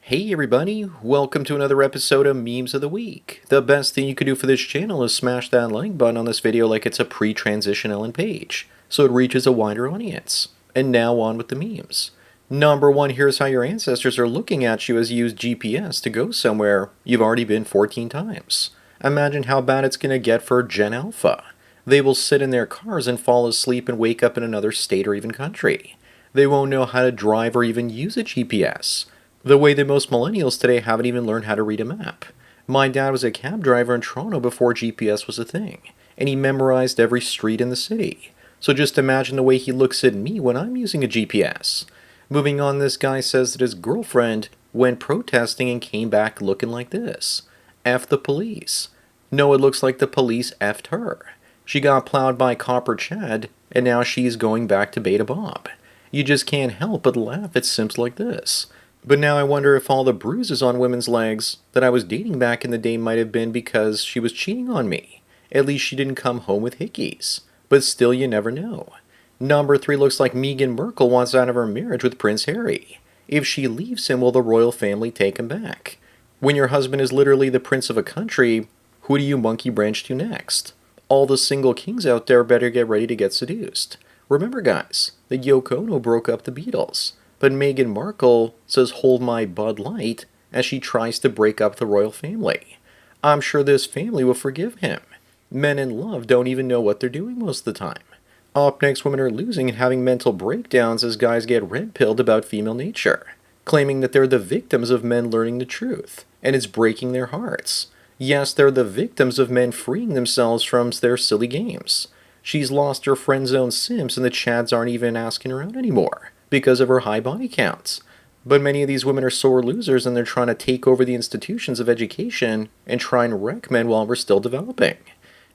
Hey everybody, welcome to another episode of Memes of the Week. The best thing you could do for this channel is smash that like button on this video like it's a pre-transition Ellen page, so it reaches a wider audience. And now on with the memes. Number one, here's how your ancestors are looking at you as you use GPS to go somewhere you've already been 14 times. Imagine how bad it's going to get for Gen Alpha. They will sit in their cars and fall asleep and wake up in another state or even country. They won't know how to drive or even use a GPS. The way that most millennials today haven't even learned how to read a map. My dad was a cab driver in Toronto before GPS was a thing, and he memorized every street in the city. So just imagine the way he looks at me when I'm using a GPS. Moving on, this guy says that his girlfriend went protesting and came back looking like this. F the police. No, it looks like the police effed her. She got plowed by Copper Chad, and now she's going back to Beta Bob. You just can't help but laugh at simps like this. But now I wonder if all the bruises on women's legs that I was dating back in the day might have been because she was cheating on me. At least she didn't come home with hickeys. But still, you never know. Number 3 looks like Meghan Markle wants out of her marriage with Prince Harry. If she leaves him, will the royal family take him back? When your husband is literally the prince of a country, who do you monkey branch to next? All the single kings out there better get ready to get seduced. Remember, guys, that Yoko Ono broke up the Beatles. But Meghan Markle says hold my Bud Light as she tries to break up the royal family. I'm sure this family will forgive him. Men in love don't even know what they're doing most of the time. Up next, women are losing and having mental breakdowns as guys get red-pilled about female nature, claiming that they're the victims of men learning the truth, and it's breaking their hearts. Yes, they're the victims of men freeing themselves from their silly games. She's lost her friend zone Sims and the Chads aren't even asking her out anymore because of her high body counts. But many of these women are sore losers and they're trying to take over the institutions of education and try and wreck men while we're still developing.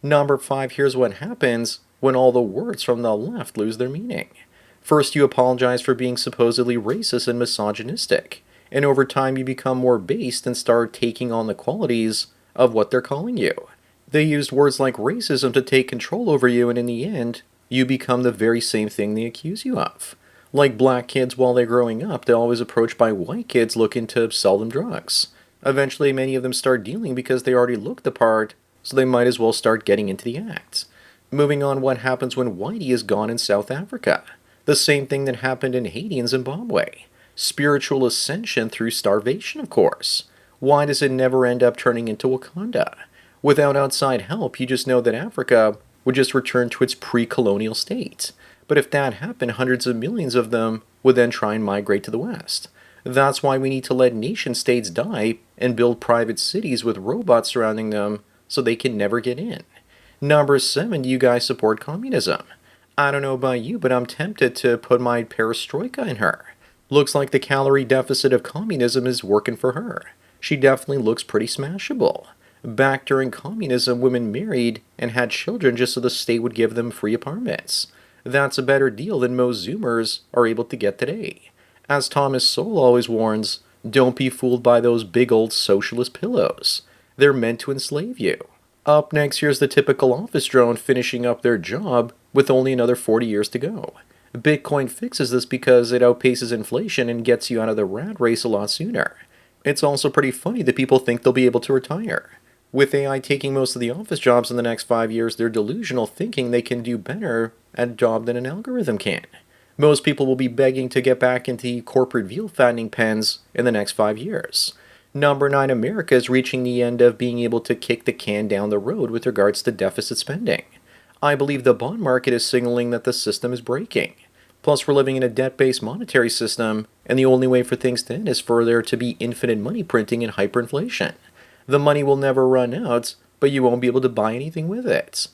Number 5, here's what happens when all the words from the left lose their meaning. First, you apologize for being supposedly racist and misogynistic, and over time you become more based and start taking on the qualities of what they're calling you. They used words like racism to take control over you, and in the end, you become the very same thing they accuse you of. Like black kids while they're growing up, they're always approached by white kids looking to sell them drugs. Eventually, many of them start dealing because they already look the part, so they might as well start getting into the act. Moving on, what happens when Whitey is gone in South Africa? The same thing that happened in Haiti and Zimbabwe. Spiritual ascension through starvation, of course. Why does it never end up turning into Wakanda? Without outside help, you just know that Africa would just return to its pre-colonial state. But if that happened, hundreds of millions of them would then try and migrate to the West. That's why we need to let nation-states die and build private cities with robots surrounding them so they can never get in. Number 7, do you guys support communism? I don't know about you, but I'm tempted to put my perestroika in her. Looks like the calorie deficit of communism is working for her. She definitely looks pretty smashable. Back during communism, women married and had children just so the state would give them free apartments. That's a better deal than most Zoomers are able to get today. As Thomas Sowell always warns, don't be fooled by those big old socialist pillows. They're meant to enslave you. Up next, here's the typical office drone finishing up their job with only another 40 years to go. Bitcoin fixes this because it outpaces inflation and gets you out of the rat race a lot sooner. It's also pretty funny that people think they'll be able to retire. With AI taking most of the office jobs in the next 5 years, they're delusional, thinking they can do better at a job than an algorithm can. Most people will be begging to get back into corporate veal fattening pens in the next 5 years. Number 9, America is reaching the end of being able to kick the can down the road with regards to deficit spending. I believe the bond market is signaling that the system is breaking. Plus, we're living in a debt-based monetary system, and the only way for things to end is for there to be infinite money printing and hyperinflation. The money will never run out, but you won't be able to buy anything with it.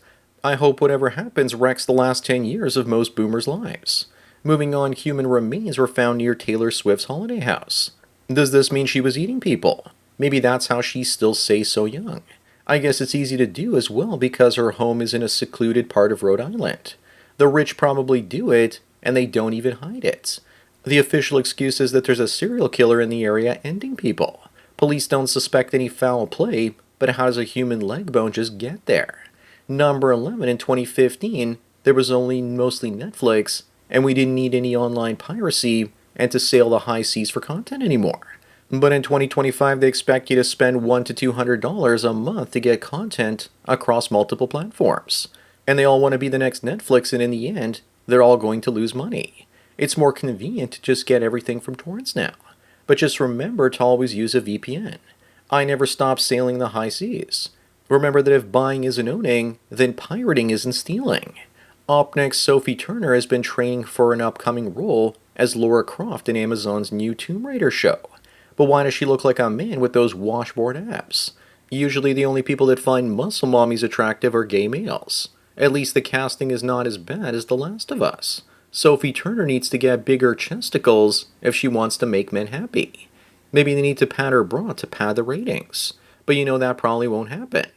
I hope whatever happens wrecks the last 10 years of most boomers' lives. Moving on, human remains were found near Taylor Swift's holiday house. Does this mean she was eating people? Maybe that's how she still stays so young. I guess it's easy to do as well because her home is in a secluded part of Rhode Island. The rich probably do it, and they don't even hide it. The official excuse is that there's a serial killer in the area ending people. Police don't suspect any foul play, but how does a human leg bone just get there? Number 11, in 2015, there was only mostly Netflix, and we didn't need any online piracy and to sail the high seas for content anymore. But in 2025, they expect you to spend $100 to $200 a month to get content across multiple platforms. And they all want to be the next Netflix, and in the end, they're all going to lose money. It's more convenient to just get everything from torrents now. But just remember to always use a VPN. I never stop sailing the high seas. Remember that if buying isn't owning, then pirating isn't stealing. Up next, Sophie Turner has been training for an upcoming role as Laura Croft in Amazon's new Tomb Raider show. But why does she look like a man with those washboard abs? Usually the only people that find muscle mommies attractive are gay males. At least the casting is not as bad as The Last of Us. Sophie Turner needs to get bigger chesticles if she wants to make men happy. Maybe they need to pad her bra to pad the ratings. But you know that probably won't happen.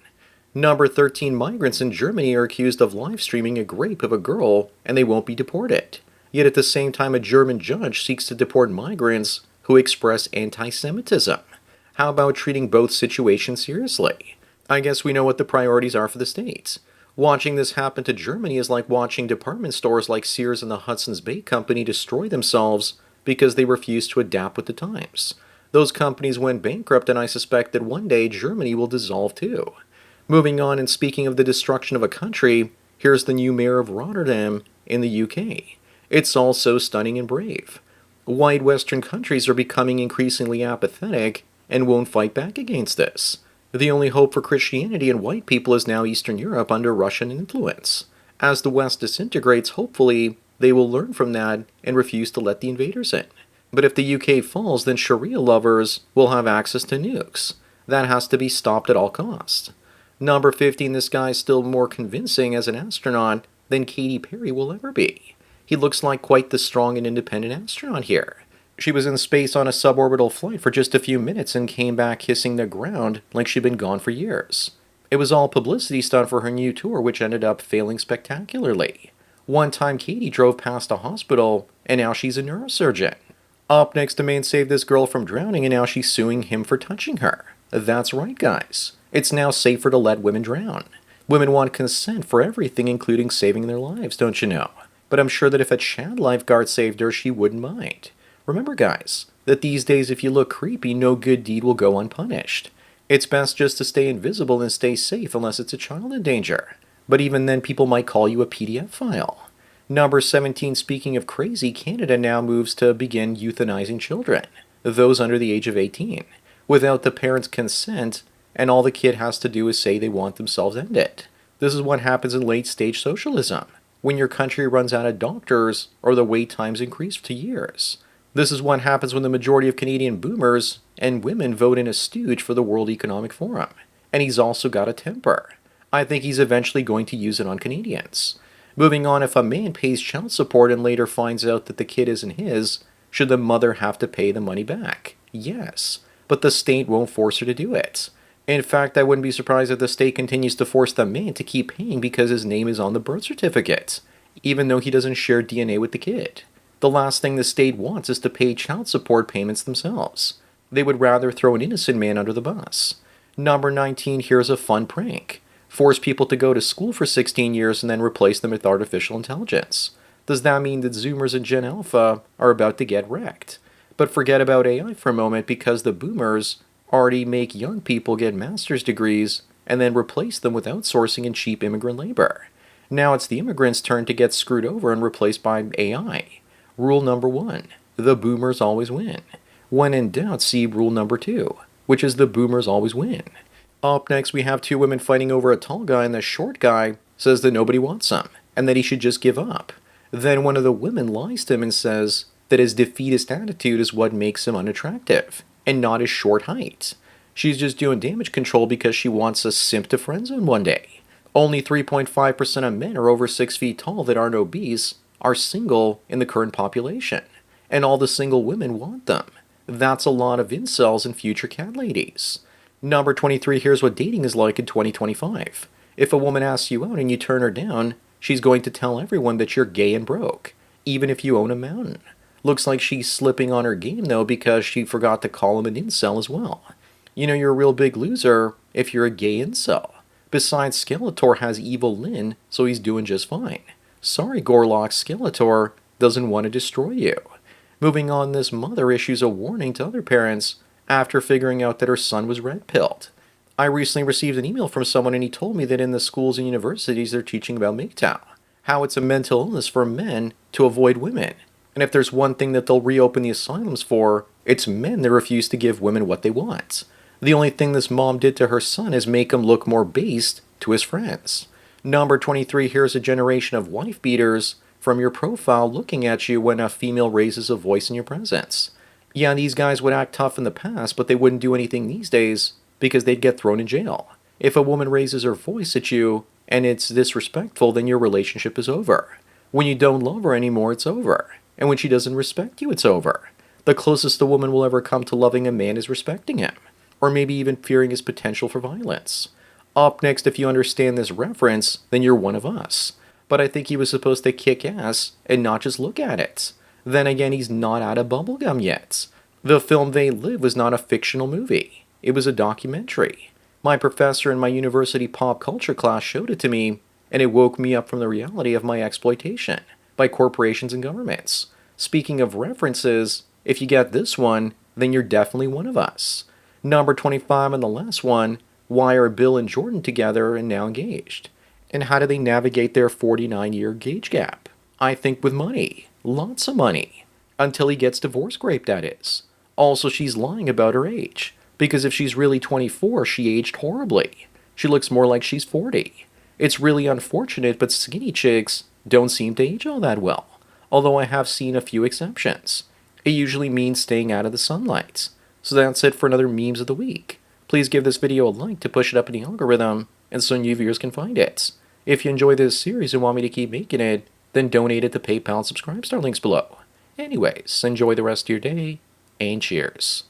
Number 13 migrants in Germany are accused of live streaming a rape of a girl, and they won't be deported. Yet at the same time, a German judge seeks to deport migrants who express anti-Semitism. How about treating both situations seriously? I guess we know what the priorities are for the states. Watching this happen to Germany is like watching department stores like Sears and the Hudson's Bay Company destroy themselves because they refuse to adapt with the times. Those companies went bankrupt, and I suspect that one day Germany will dissolve too. Moving on, and speaking of the destruction of a country, here's the new mayor of Rotterdam in the UK. It's all so stunning and brave. White Western countries are becoming increasingly apathetic and won't fight back against this. The only hope for Christianity and white people is now Eastern Europe under Russian influence. As the West disintegrates, hopefully they will learn from that and refuse to let the invaders in. But if the UK falls, then Sharia lovers will have access to nukes. That has to be stopped at all costs. Number 15, this guy's still more convincing as an astronaut than Katy Perry will ever be. He looks like quite the strong and independent astronaut here. She was in space on a suborbital flight for just a few minutes and came back kissing the ground like she'd been gone for years. It was all publicity stunt for her new tour, which ended up failing spectacularly. One time Katy drove past a hospital, and now she's a neurosurgeon. Up next, a man saved this girl from drowning, and now she's suing him for touching her. That's right, guys. It's now safer to let women drown. Women want consent for everything, including saving their lives, don't you know? But I'm sure that if a Chad lifeguard saved her, she wouldn't mind. Remember, guys, that these days if you look creepy, no good deed will go unpunished. It's best just to stay invisible and stay safe unless it's a child in danger. But even then, people might call you a PDF file. Number 17, speaking of crazy, Canada now moves to begin euthanizing children, those under the age of 18, without the parents' consent, and all the kid has to do is say they want themselves ended. This is what happens in late-stage socialism, when your country runs out of doctors or the wait times increase to years. This is what happens when the majority of Canadian boomers and women vote in a stooge for the World Economic Forum. And he's also got a temper. I think he's eventually going to use it on Canadians. Moving on, if a man pays child support and later finds out that the kid isn't his, should the mother have to pay the money back? Yes, but the state won't force her to do it. In fact, I wouldn't be surprised if the state continues to force the man to keep paying because his name is on the birth certificate, even though he doesn't share DNA with the kid. The last thing the state wants is to pay child support payments themselves. They would rather throw an innocent man under the bus. Number 19, here's a fun prank. Force people to go to school for 16 years and then replace them with artificial intelligence. Does that mean that Zoomers and Gen Alpha are about to get wrecked? But forget about AI for a moment, because the boomers already make young people get master's degrees and then replace them with outsourcing and cheap immigrant labor. Now it's the immigrants' turn to get screwed over and replaced by AI. Rule number 1, the boomers always win. When in doubt, see rule number 2, which is the boomers always win. Up next, we have two women fighting over a tall guy, and the short guy says that nobody wants him and that he should just give up. Then one of the women lies to him and says that his defeatist attitude is what makes him unattractive, and not his short height. She's just doing damage control because she wants a simp to friendzone one day. Only 3.5% of men are over 6 feet tall that aren't obese are single in the current population, and all the single women want them. That's a lot of incels and future cat ladies. Number 23, here's what dating is like in 2025. If a woman asks you out and you turn her down, she's going to tell everyone that you're gay and broke, even if you own a mountain. Looks like she's slipping on her game, though, because she forgot to call him an incel as well. You know, you're a real big loser if you're a gay incel. Besides, Skeletor has evil Lynn, so he's doing just fine. Sorry, Gorlock, Skeletor doesn't want to destroy you. Moving on, this mother issues a warning to other parents after figuring out that her son was red-pilled. I recently received an email from someone and he told me that in the schools and universities they're teaching about MGTOW, how it's a mental illness for men to avoid women. And if there's one thing that they'll reopen the asylums for, it's men that refuse to give women what they want. The only thing this mom did to her son is make him look more based to his friends. Number 23, here's a generation of wife beaters from your profile looking at you when a female raises a voice in your presence. Yeah, these guys would act tough in the past, but they wouldn't do anything these days because they'd get thrown in jail. If a woman raises her voice at you and it's disrespectful, then your relationship is over. When you don't love her anymore, it's over. And when she doesn't respect you, it's over. The closest a woman will ever come to loving a man is respecting him, or maybe even fearing his potential for violence. Up next, if you understand this reference, then you're one of us. But I think he was supposed to kick ass and not just look at it. Then again, he's not out of bubblegum yet. The film They Live was not a fictional movie. It was a documentary. My professor in my university pop culture class showed it to me, and it woke me up from the reality of my exploitation by corporations and governments. Speaking of references, if you get this one, then you're definitely one of us. Number 25 and the last one, why are Bill and Jordan together and now engaged? And how do they navigate their 49-year gauge gap? I think with money. Lots of money. Until he gets divorce raped, that is. Also, she's lying about her age. Because if she's really 24, she aged horribly. She looks more like she's 40. It's really unfortunate, but skinny chicks don't seem to age all that well. Although I have seen a few exceptions. It usually means staying out of the sunlight. So that's it for another Memes of the Week. Please give this video a like to push it up in the algorithm, and so new viewers can find it. If you enjoy this series and want me to keep making it, then donate it to PayPal and subscribe star links below. Anyways, enjoy the rest of your day, and cheers.